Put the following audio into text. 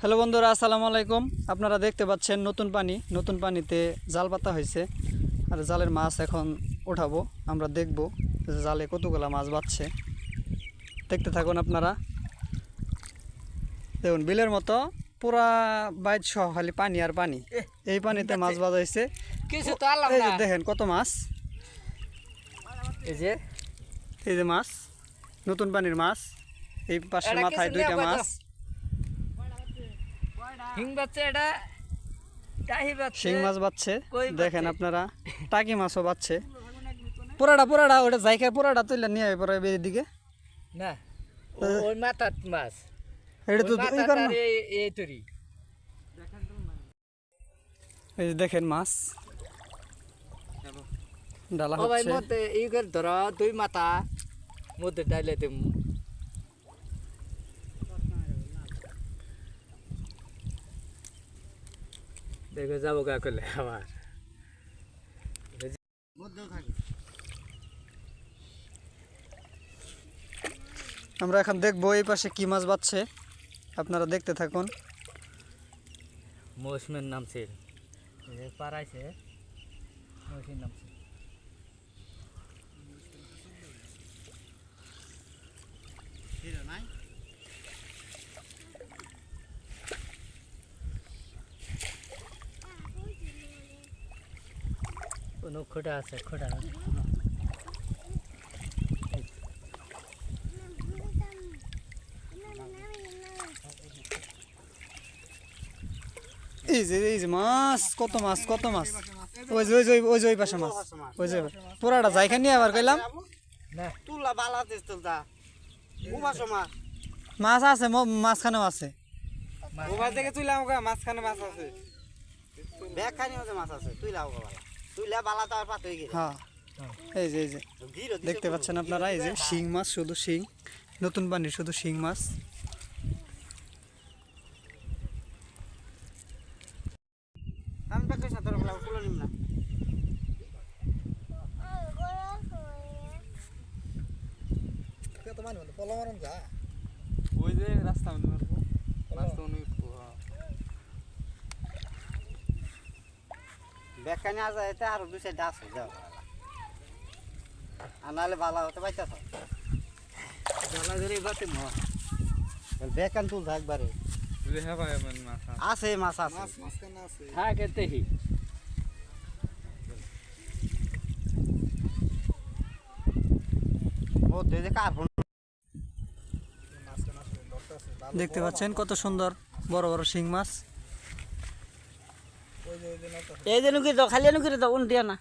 Hello বন্ধুরা, আসসালামু আলাইকুম। আপনারা দেখতে পাচ্ছেন নতুন পানিতে জাল পাতা হয়েছে আর জালের মাছ এখন উঠাবো। আমরা দেখব জালে কতগুলা মাছ বাচ্ছে। দেখতে থাকুন আপনারা। দেখুন বিলের মতো পুরা বাইট সহ খালি পানি আর পানি। এই পানিতে মাছ বাজাইছে। এই যে দেখেন কত মাছ, এই যে মাছ, নতুন পানির মাছ। এই পাশের মাথায় দুইটা মাছ, শিং মাছ বাচ্ছে। দেখেন আপনারা, টাকি মাছও বাচ্ছে। পুরাটা ওটা জায়গা পুরাটা তুলে নিয়ে পরে এদিকে না ওই মাথার মাছ এটা তো এই কারণ এই তরি এই যে দেখেন মাছ ডালা ও ভাই হচ্ছে। মতে এই করে ধর দুই মাথা মধ্যে ডাইলে দেম দেখো যাবো গা করলে আবার আমরা এখন দেখবো এই পাশে কি মাছ বাচ্ছে, আপনারা দেখতে থাকুন। মৌসুমের নামছে পাড়াইছে মৌসুমের নামছে কোনো খোটা আছে খোটা এই যে মাছ, কত মাছ ওই যে ওই পাশে মাছ, ওই যে পুরাটা জায়গা নিয়ে আবার কইলাম মাছ আছে, মাঝখানেও আছে। হ্যাঁ, এই যে দেখতে পাচ্ছেন আপনারা, এই যে শিং মাছ, শুধু শিং, নতুন পানির শুধু শিং মাছ। ওই যে রাস্তা মনে মারবো রাস্তা মনে বেকানি আজ এতে আরো দুই সাইড আছে যাও আর নাহলে ভালো হতে পাইতেছ জ্বালা ধরে বাতে মাছ বেকান তুলতে একবারে রেহা পায় মানে মাছ আছে মাছ আছে হ্যাঁ কেতেহি ও তুই যে কার দেখতে পাচ্ছেন কত সুন্দর বড় বড় শিং মাছ। এই যে নুকি দাও খালি নুকি দাও উন দিয়া না